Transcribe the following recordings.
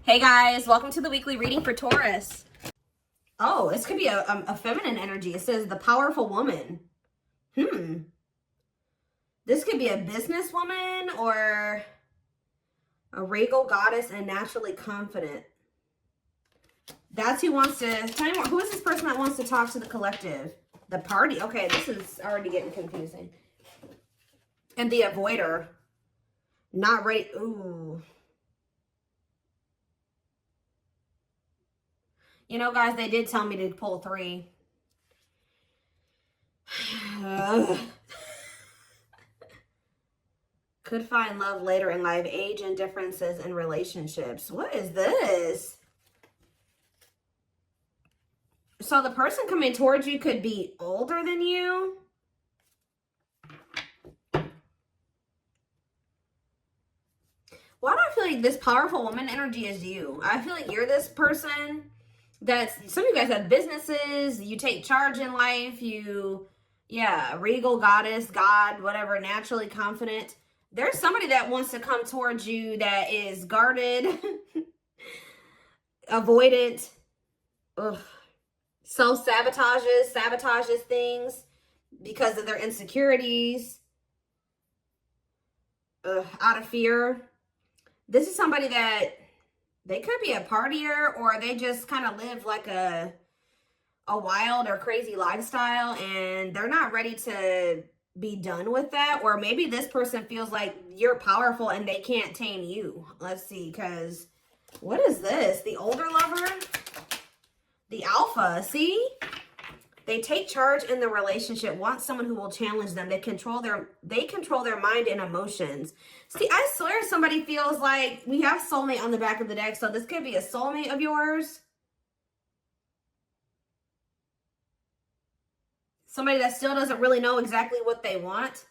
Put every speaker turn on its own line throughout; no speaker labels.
Hey guys, welcome to the weekly reading for Taurus. Oh, this could be a feminine energy. It says the powerful woman. This could be a businesswoman or a regal goddess and naturally confident. That's who wants to, tell me more. Who is this person that wants to talk to the collective? The party. Okay, this is already getting confusing. And the avoider. Not ready. Ooh. You know, guys, they did tell me to pull 3. Could find love later in life. Age and differences in relationships. What is this? So the person coming towards you could be older than you. Why do I feel like this powerful woman energy is you? I feel like you're this person that's, some of you guys have businesses, you take charge in life, regal goddess, God, whatever, naturally confident. There's somebody that wants to come towards you that is guarded, avoidant, sabotages things because of their insecurities, out of fear. This is somebody that they could be a partier, or they just kind of live like a wild or crazy lifestyle and they're not ready to be done with that. Or maybe this person feels like you're powerful and they can't tame you. Let's see, because what is this? The older lover? The alpha, see? They take charge in the relationship, want someone who will challenge them. They control their mind and emotions. See, I swear somebody feels like we have soulmate on the back of the deck. So this could be a soulmate of yours. Somebody that still doesn't really know exactly what they want.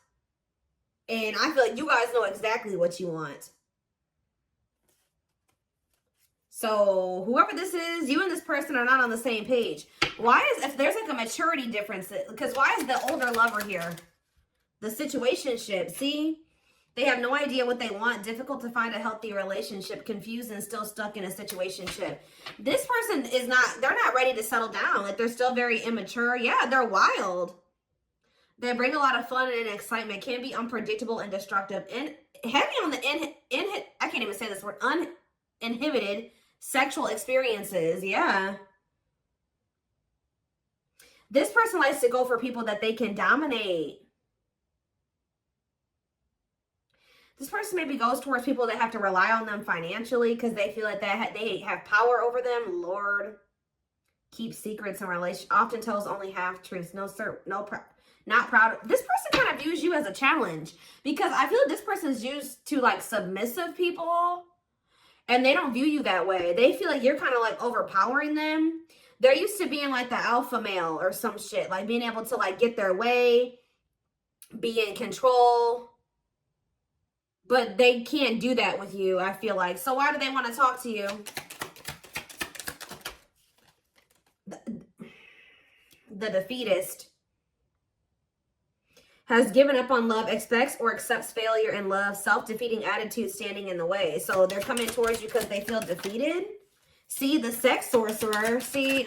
And I feel like you guys know exactly what you want. So whoever this is, you and this person are not on the same page. Why is, if there's like a maturity difference, because why is the older lover here? The situationship, see? They have no idea what they want. Difficult to find a healthy relationship. Confused and still stuck in a situationship. This person is not, they're not ready to settle down. Like they're still very immature. Yeah, they're wild. They bring a lot of fun and excitement. Can be unpredictable and destructive. And heavy on the, I can't even say this word, uninhibited sexual experiences. Yeah. This person likes to go for people that they can dominate. This person maybe goes towards people that have to rely on them financially because they feel like they have power over them. Lord, keep secrets in relation. Often tells only half truths. No, sir. No, not proud. This person kind of views you as a challenge because I feel like this person is used to like submissive people and they don't view you that way. They feel like you're kind of like overpowering them. They're used to being like the alpha male or some shit, like being able to like get their way, be in control. But they can't do that with you, I feel like. So why do they want to talk to you? The defeatist has given up on love, expects or accepts failure in love, self-defeating attitude standing in the way. So they're coming towards you because they feel defeated. See, the sex sorcerer. See,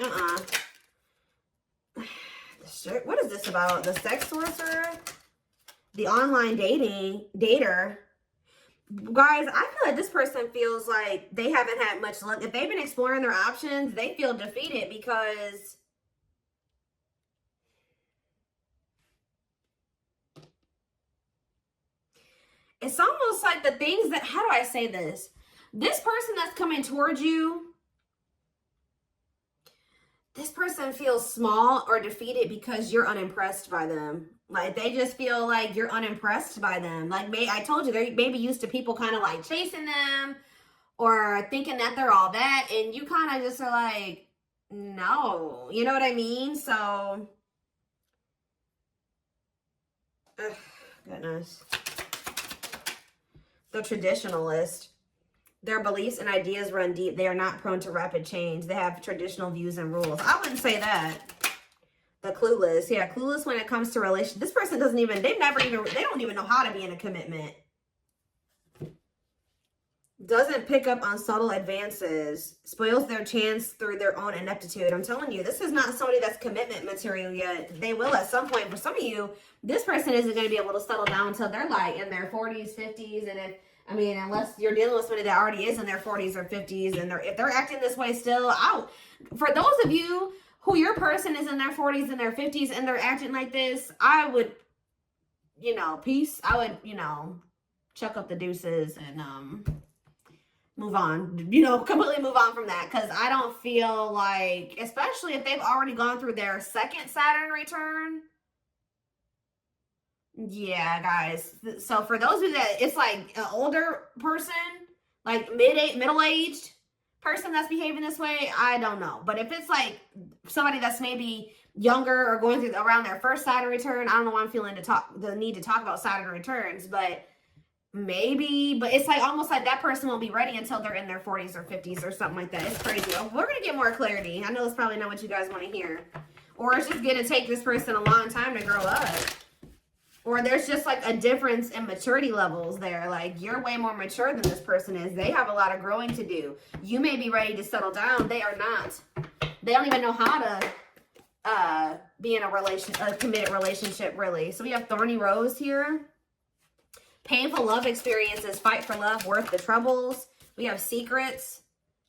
what is this about? The sex sorcerer? The online dater. Guys, I feel like this person feels like they haven't had much luck. If they've been exploring their options, they feel defeated because it's almost like the things that, how do I say this? This person that's coming towards you, this person feels small or defeated because you're unimpressed by them. Like, they just feel like you're unimpressed by them. Like, I told you, they're maybe used to people kind of like chasing them or thinking that they're all that. And you kind of just are like, no. You know what I mean? So, goodness. The traditionalist. Their beliefs and ideas run deep. They are not prone to rapid change. They have traditional views and rules. I wouldn't say that. The clueless. Yeah, clueless when it comes to relationships. This person doesn't even, they don't even know how to be in a commitment. doesn't pick up on subtle advances, spoils their chance through their own ineptitude. I'm telling you, this is not somebody that's commitment material yet. They will at some point. For some of you, this person isn't going to be able to settle down until they're like in their 40s, 50s. And I mean, unless you're dealing with somebody that already is in their 40s or 50s, and if they're acting this way still, out. For those of you who your person is in their 40s and their 50s and they're acting like this, I would, you know, peace. I would, you know, chuck up the deuces and move on, you know, completely move on from that. Because I don't feel like, especially if they've already gone through their second Saturn return. Yeah, guys. So for those of you that it's like an older person, like middle-aged person that's behaving this way, I don't know. But if it's like somebody that's maybe younger or going through around their first Saturn return, I don't know why I'm feeling the need to talk about Saturn returns, but maybe, but it's like almost like that person won't be ready until they're in their 40s or 50s or something like that. It's crazy. We're going to get more clarity. I know it's probably not what you guys want to hear. Or it's just going to take this person a long time to grow up. Or there's just like a difference in maturity levels there. Like you're way more mature than this person is. They have a lot of growing to do. You may be ready to settle down. They are not. They don't even know how to be in a committed relationship, really. So we have Thorny Rose here. Painful love experiences, fight for love, worth the troubles. We have secrets,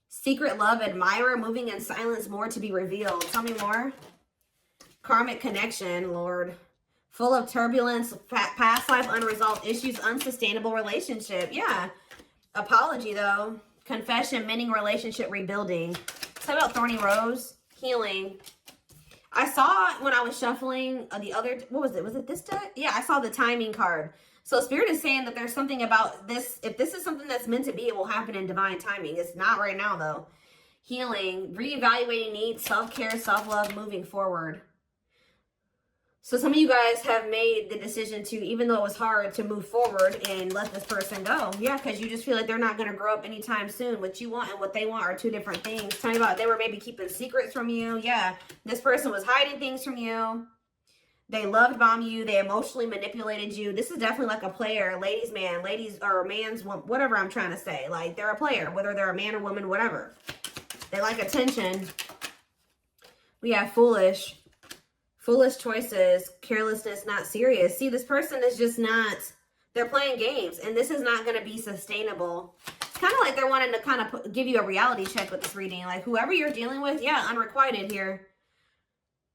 secret love, admirer, moving in silence, more to be revealed. Tell me more. Karmic connection, Lord. Full of turbulence, past life, unresolved issues, unsustainable relationship. Yeah. Apology, though. Confession, mending relationship, rebuilding. Tell about Thorny Rose, healing. I saw when I was shuffling the other, what was it? Was it this deck? Yeah, I saw the timing card. So Spirit is saying that there's something about this. If this is something that's meant to be, it will happen in divine timing. It's not right now, though. Healing, reevaluating needs, self-care, self-love, moving forward. So some of you guys have made the decision to, even though it was hard, to move forward and let this person go. Yeah, because you just feel like they're not going to grow up anytime soon. What you want and what they want are two different things. Tell me about they were maybe keeping secrets from you. Yeah, this person was hiding things from you. They loved bomb you. They emotionally manipulated you. This is definitely like a player, ladies, man, ladies, or man's, whatever I'm trying to say. Like, they're a player, whether they're a man or woman, whatever. They like attention. We have foolish. Foolish choices, carelessness, not serious. See, this person is just not, they're playing games, and this is not going to be sustainable. It's kind of like they're wanting to kind of give you a reality check with this reading. Like, whoever you're dealing with, yeah, unrequited here.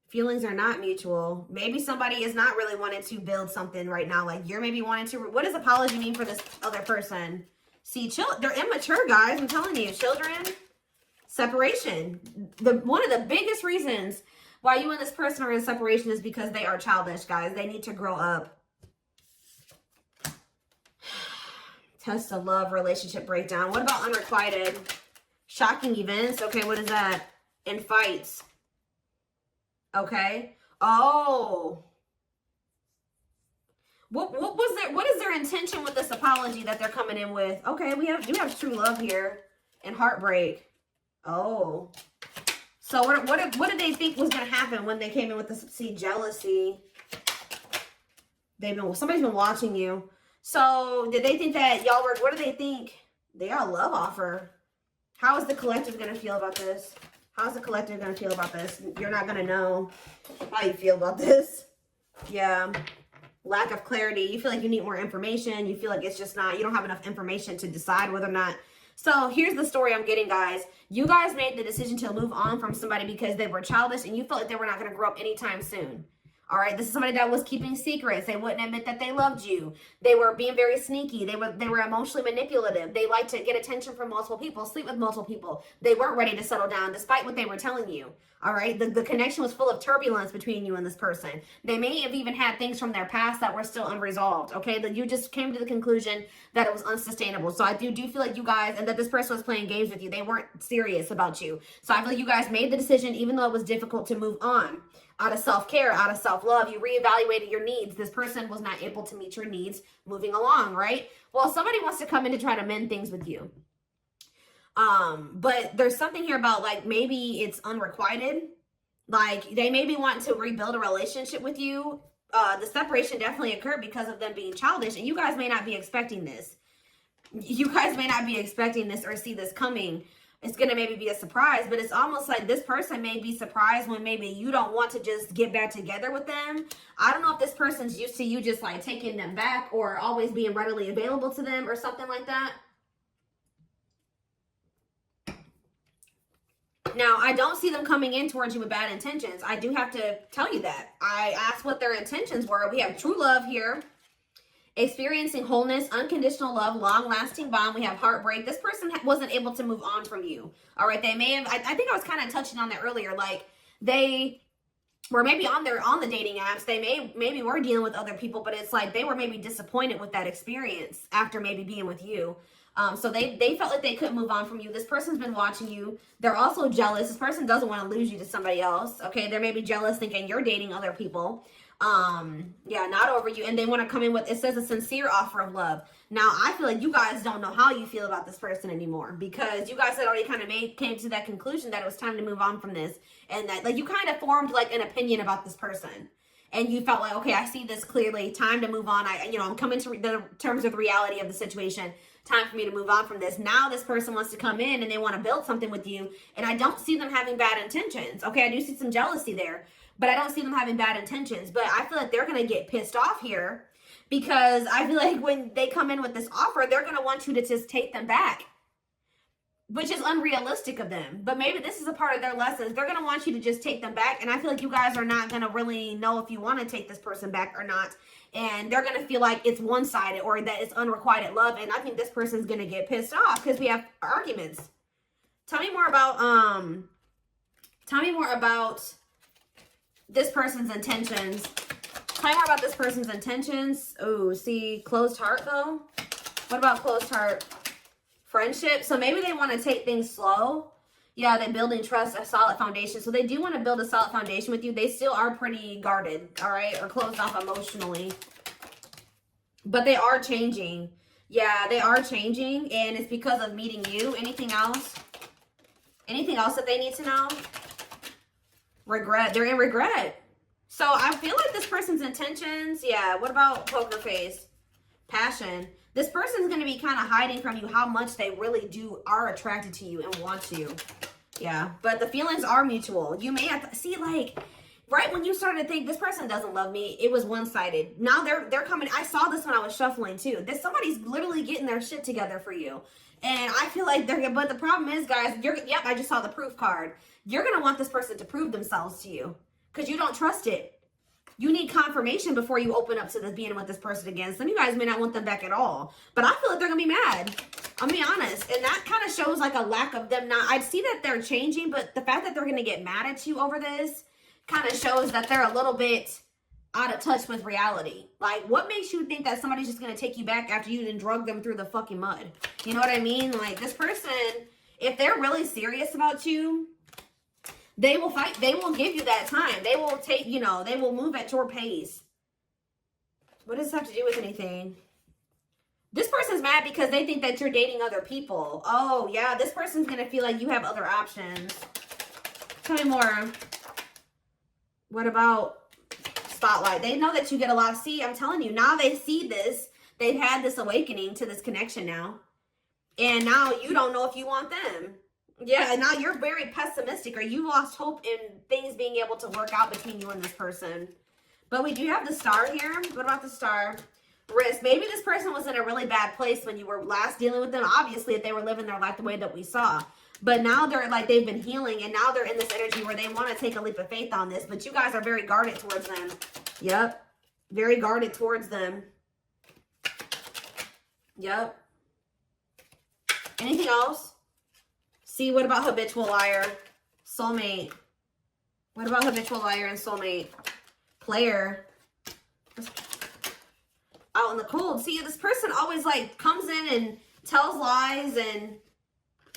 Feelings are not mutual. Maybe somebody is not really wanting to build something right now. Like you're maybe wanting to, what does apology mean for this other person? See, they're immature, guys. I'm telling you, children, separation. One of the biggest reasons why you and this person are in separation is because they are childish, guys. They need to grow up. Test of love, relationship breakdown. What about unrequited? Shocking events. Okay, what is that? And fights. Okay. Oh. What was their, what is their intention with this apology that they're coming in with? Okay, we do have true love here and heartbreak. Oh. So what did they think was going to happen when they came in with this? See, jealousy. Somebody's been watching you. So did they think that y'all were, what do they think? They got a love offer. How is the collective going to feel about this? How's the collective going to feel about this? You're not going to know how you feel about this. Yeah. Lack of clarity. You feel like you need more information. You feel like it's just not, you don't have enough information to decide whether or not. So here's the story I'm getting, guys. You guys made the decision to move on from somebody because they were childish and you felt like they were not going to grow up anytime soon. All right, this is somebody that was keeping secrets. They wouldn't admit that they loved you. They were being very sneaky. They were emotionally manipulative. They liked to get attention from multiple people, sleep with multiple people. They weren't ready to settle down despite what they were telling you. All right, the connection was full of turbulence between you and this person. They may have even had things from their past that were still unresolved. Okay, that you just came to the conclusion that it was unsustainable. So I do feel like you guys, and that this person was playing games with you. They weren't serious about you. So I feel like you guys made the decision, even though it was difficult, to move on. Out of self-care, out of self-love, you reevaluated your needs. This person was not able to meet your needs moving along, right? Well, somebody wants to come in to try to mend things with you. But there's something here about, like, maybe it's unrequited. Like, they maybe want to rebuild a relationship with you. The separation definitely occurred because of them being childish, and you guys may not be expecting this. You guys may not be expecting this or see this coming. It's going to maybe be a surprise, but it's almost like this person may be surprised when maybe you don't want to just get back together with them. I don't know if this person's used to you just like taking them back or always being readily available to them or something like that. Now, I don't see them coming in towards you with bad intentions. I do have to tell you that. I asked what their intentions were. We have true love here. Experiencing wholeness, unconditional love, long-lasting bond. We have heartbreak. This person wasn't able to move on from you. All right, they may have, I think I was kind of touching on that earlier. Like, they were maybe on the dating apps. They maybe were dealing with other people, but it's like they were maybe disappointed with that experience after maybe being with you. So they felt like they couldn't move on from you. This person's been watching you. They're also jealous. This person doesn't want to lose you to somebody else. Okay, they're maybe jealous thinking you're dating other people. Yeah, not over you. And they want to come in with, it says, a sincere offer of love. Now, I feel like you guys don't know how you feel about this person anymore, because you guys had already kind of came to that conclusion that it was time to move on from this, and that like you kind of formed like an opinion about this person, and you felt like, okay, I see this clearly, time to move on. I'm coming to the terms of the reality of the situation. Time for me to move on from this. Now this person wants to come in and they want to build something with you, and I don't see them having bad intentions. Okay, I do see some jealousy there, but I don't see them having bad intentions. But I feel like they're going to get pissed off here, because I feel like when they come in with this offer, they're going to want you to just take them back, which is unrealistic of them. But maybe this is a part of their lessons. They're going to want you to just take them back. And I feel like you guys are not going to really know if you want to take this person back or not. And they're going to feel like it's one-sided or that it's unrequited love. And I think this person's going to get pissed off because we have arguments. Tell me more about this person's intentions. Tell me more about this person's intentions. Oh, see, closed heart though. What about closed heart? Friendship. So maybe they want to take things slow. Yeah, they're building trust, a solid foundation. So they do want to build a solid foundation with you. They still are pretty guarded, all right, or closed off emotionally. But they are changing. Yeah, they are changing, and it's because of meeting you. Anything else? Anything else that they need to know? Regret. They're in regret. So I feel like this person's intentions, yeah, what about poker face? Passion. This person's going to be kind of hiding from you how much they really are attracted to you and want you. Yeah, but the feelings are mutual. You may have to see, like, right when you started to think this person doesn't love me, it was one-sided. Now they're coming. I saw this when I was shuffling too. Somebody's literally getting their shit together for you. And I feel like but the problem is, guys, yep, I just saw the proof card. You're going to want this person to prove themselves to you because you don't trust it. You need confirmation before you open up to this being with this person again. Some of you guys may not want them back at all. But I feel like they're going to be mad. I'll be honest. And that kind of shows like a lack of them not. I see that they're changing, but the fact that they're going to get mad at you over this kind of shows that they're a little bit out of touch with reality. Like, what makes you think that somebody's just going to take you back after you done drug them through the fucking mud? You know what I mean? Like, this person, if they're really serious about you, they will fight. They will give you that time. They will take, they will move at your pace. What does this have to do with anything? This person's mad because they think that you're dating other people. Oh, yeah. This person's going to feel like you have other options. Tell me more. What about spotlight? They know that you get a lot. See, I'm telling you, now they see this. They've had this awakening to this connection now. And now you don't know if you want them. Yeah, and now you're very pessimistic, or you lost hope in things being able to work out between you and this person. But we do have the star here. What about the star? Risk. Maybe this person was in a really bad place when you were last dealing with them. Obviously, if they were living their life the way that we saw. But now they're like, they've been healing, and now they're in this energy where they want to take a leap of faith on this. But you guys are very guarded towards them. Yep. Very guarded towards them. Yep. Anything else? See, what about habitual liar? Soulmate. What about habitual liar and soulmate? Player. Out in the cold. See, this person always like comes in and tells lies and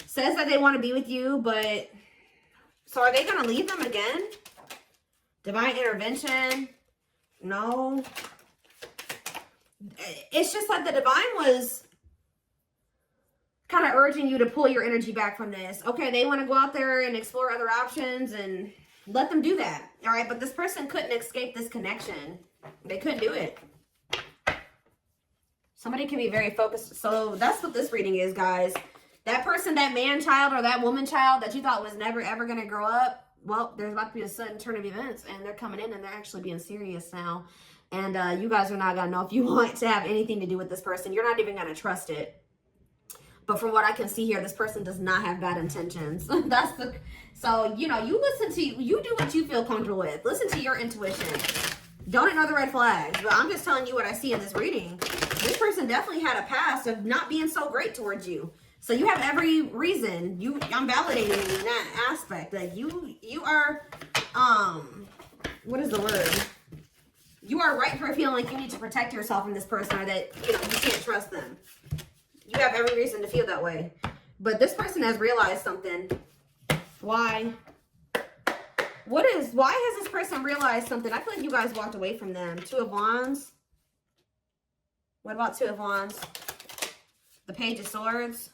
says that they want to be with you, but so are they going to leave them again? Divine intervention? No. It's just like the divine was kind of urging you to pull your energy back from this. Okay, they want to go out there and explore other options, and let them do that. All right, but this person couldn't escape this connection. They couldn't do it. Somebody can be very focused. So that's what this reading is, guys. That person, that man child or that woman child that you thought was never, ever going to grow up, well, there's about to be a sudden turn of events, and they're coming in and they're actually being serious now. And you guys are not going to know if you want to have anything to do with this person. You're not even going to trust it. But from what I can see here, this person does not have bad intentions. So, you know, you listen to, you do what you feel comfortable with. Listen to your intuition. Don't ignore the red flags. But I'm just telling you what I see in this reading. This person definitely had a past of not being so great towards you. So you have every reason. I'm validating you in that aspect. Like you are, what is the word? You are right for feeling like you need to protect yourself from this person, or that, you know, you can't trust them. You have every reason to feel that way. But this person has realized something. Why? Why has this person realized something? I feel like you guys walked away from them. Two of Wands. What about Two of Wands? The Page of Swords.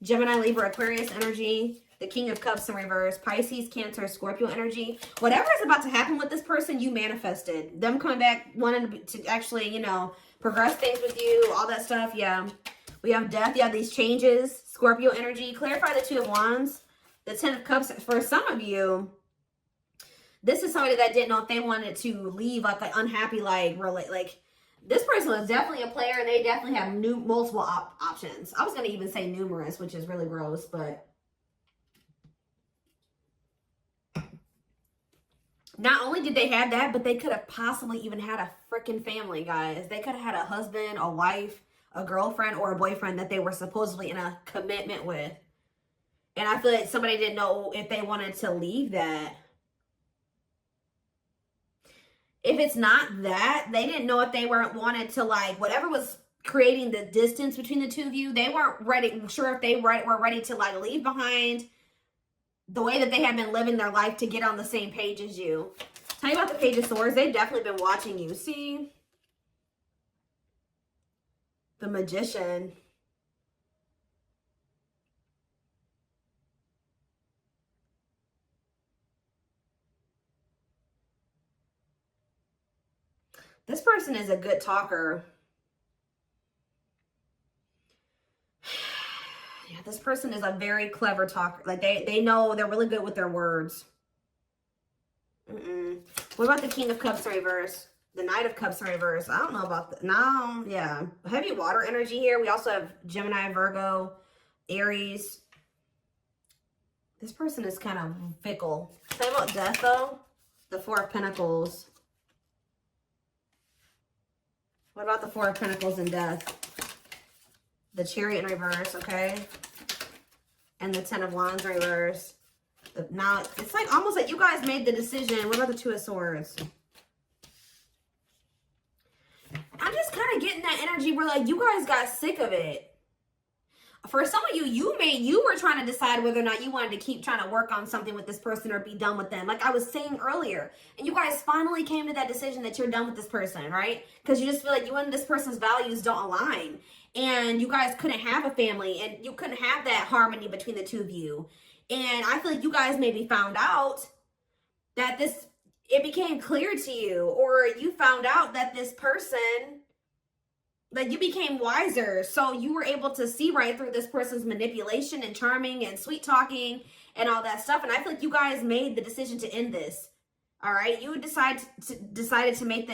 Gemini, Libra, Aquarius energy. The King of Cups in reverse. Pisces, Cancer, Scorpio energy. Whatever is about to happen with this person, you manifested. Them coming back, wanting to actually, you know, progress things with you, all that stuff. Yeah. We have death. Yeah, these changes. Scorpio energy. Clarify the Two of Wands. The Ten of Cups. For some of you, this is somebody that didn't know if they wanted to leave like an unhappy, like this person was definitely a player, and they definitely have multiple options. I was going to even say numerous, which is really gross, but not only did they have that, but they could have possibly even had a freaking family, guys. They could have had a husband, a wife, a girlfriend, or a boyfriend that they were supposedly in a commitment with. And I feel like somebody didn't know if they wanted to leave that. If it's not that, they didn't know if they wanted to, like, whatever was creating the distance between the two of you, they weren't sure if they were ready to, like, leave behind the way that they had been living their life to get on the same page as you. Tell you about the Page of Swords. They've definitely been watching you. See? The Magician. This person is a good talker. Yeah, this person is a very clever talker. Like, they know they're really good with their words. What about the King of Cups in reverse? The Knight of Cups in reverse. I don't know about that. No, yeah. Heavy water energy here. We also have Gemini, Virgo, Aries. This person is kind of fickle. Tell me about death, though. The Four of Pentacles. What about the Four of Pentacles and death? The Chariot in reverse, okay? And the Ten of Wands in reverse. Now, it's like almost like you guys made the decision. What about the Two of Swords? I'm just kind of getting that energy where, like, you guys got sick of it. For some of you, you were trying to decide whether or not you wanted to keep trying to work on something with this person or be done with them. Like I was saying earlier. And you guys finally came to that decision that you're done with this person, right? Because you just feel like you and this person's values don't align. And you guys couldn't have a family. And you couldn't have that harmony between the two of you. And I feel like you guys maybe found out that it became clear to you. Or you found out that this person, like, you became wiser, so you were able to see right through this person's manipulation and charming and sweet talking and all that stuff. And I feel like you guys made the decision to end this. All right, you decided to make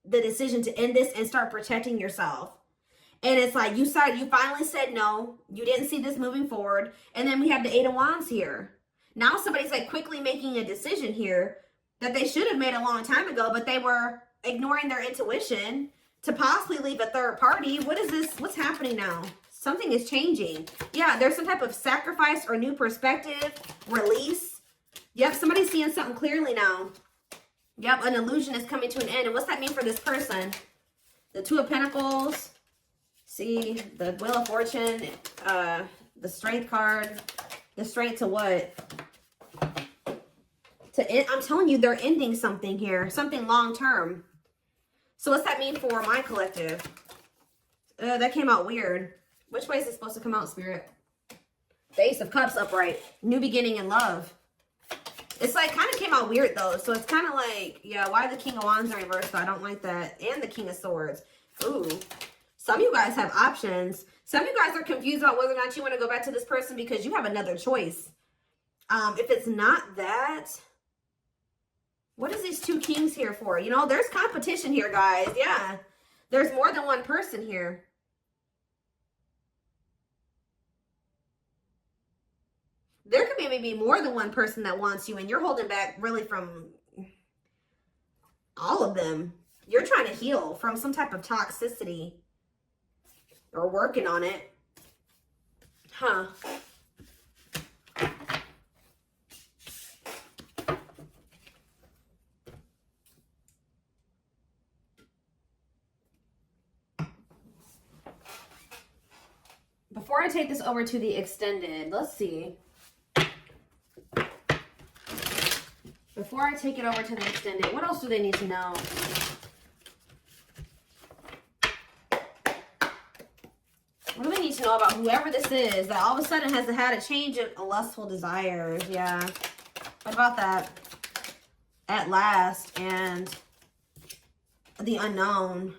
the decision to end this and start protecting yourself. And it's like you finally said no. You didn't see this moving forward, and then we have the Eight of Wands here. Now somebody's like quickly making a decision here that they should have made a long time ago, but they were ignoring their intuition to possibly leave a third party. What is this? What's happening now? Something is changing. Yeah, there's some type of sacrifice or new perspective, release. Yep, somebody's seeing something clearly now. Yep, an illusion is coming to an end. And what's that mean for this person? The Two of Pentacles. See, the Wheel of Fortune. The Strength card. The Strength to what? To end. I'm telling you, they're ending something here. Something long term. So what's that mean for my collective? That came out weird. Which way is it supposed to come out, Spirit? The Ace of Cups upright. New beginning in love. It's like kind of came out weird though. So it's kind of like, yeah, why the King of Wands in reverse? So I don't like that. And the King of Swords. Ooh. Some of you guys have options. Some of you guys are confused about whether or not you want to go back to this person because you have another choice. If it's not that, what is these 2 kings here for? You know, there's competition here, guys. Yeah. There's more than one person here. There could be maybe more than one person that wants you, and you're holding back really from all of them. You're trying to heal from some type of toxicity or working on it. Huh. Before I take this over to the extended, let's see. Before I take it over to the extended, what else do they need to know? What do they need to know about whoever this is that all of a sudden has had a change of lustful desires? Yeah. What about that? At last, and the unknown.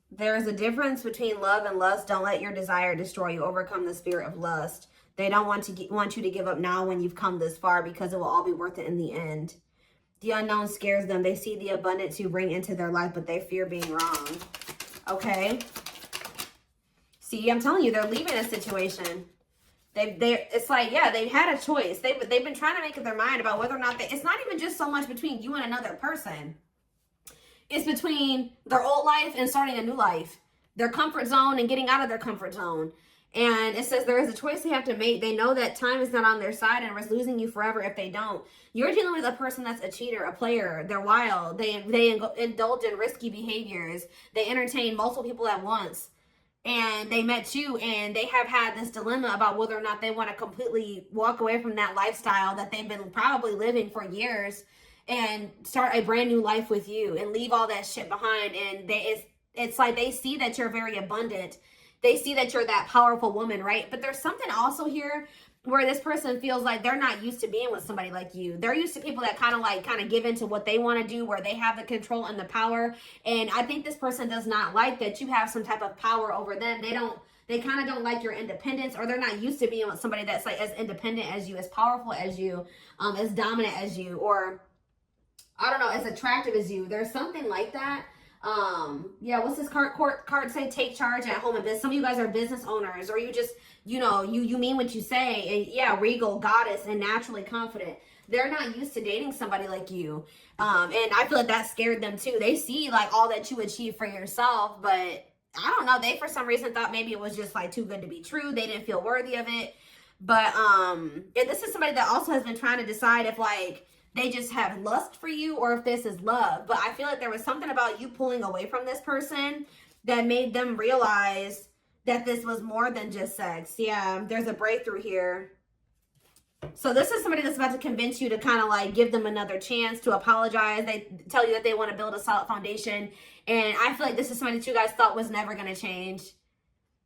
There is a difference between love and lust. Don't let your desire destroy you. Overcome the spirit of lust. They don't want you to give up now when you've come this far, because it will all be worth it in the end. The unknown scares them. They see the abundance you bring into their life, but they fear being wrong. Okay. See, I'm telling you, they're leaving a situation. It's like, yeah, they've had a choice. They've been trying to make up their mind about whether or not it's not even just so much between you and another person. It's between their old life and starting a new life. Their comfort zone and getting out of their comfort zone. And it says there is a choice they have to make. They know that time is not on their side and is losing you forever if they don't. You're dealing with a person that's a cheater, a player. They're wild. They indulge in risky behaviors. They entertain multiple people at once. And they met you, and they have had this dilemma about whether or not they want to completely walk away from that lifestyle that they've been probably living for years and start a brand new life with you and leave all that shit behind. And it's like they see that you're very abundant. They see that you're that powerful woman, right? But there's something also here where this person feels like they're not used to being with somebody like you. They're used to people that kind of give into what they want to do, where they have the control and the power. And I think this person does not like that you have some type of power over them. They kind of don't like your independence, or they're not used to being with somebody that's like as independent as you, as powerful as you, as dominant as you, or I don't know, as attractive as you. There's something like that. Yeah, what's this card say? Take charge at home and business. Some of you guys are business owners, or you just, you know, you mean what you say. And yeah, regal, goddess, and naturally confident. They're not used to dating somebody like you. And I feel like that scared them too. They see like all that you achieve for yourself, but I don't know, they for some reason thought maybe it was just like too good to be true. They didn't feel worthy of it. But this is somebody that also has been trying to decide if like they just have lust for you or if this is love. But I feel like there was something about you pulling away from this person that made them realize that this was more than just sex. Yeah, there's a breakthrough here. So this is somebody that's about to convince you to kind of like give them another chance, to apologize. They tell you that they want to build a solid foundation. And I feel like this is somebody that you guys thought was never going to change.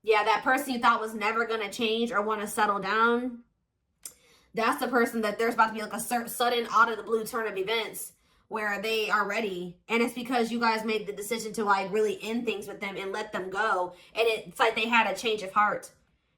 Yeah, that person you thought was never going to change or want to settle down. That's the person that there's about to be like a sudden out of the blue turn of events where they are ready. And it's because you guys made the decision to like really end things with them and let them go. And it's like they had a change of heart.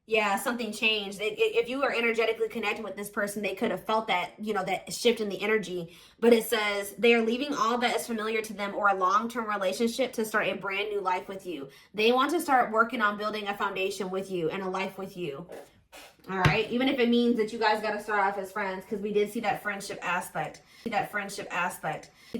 Yeah, something changed. If you were energetically connected with this person, they could have felt that, you know, that shift in the energy. But it says they are leaving all that is familiar to them or a long-term relationship to start a brand new life with you. They want to start working on building a foundation with you and a life with you. All right, even if it means that you guys got to start off as friends, because we did see that friendship aspect.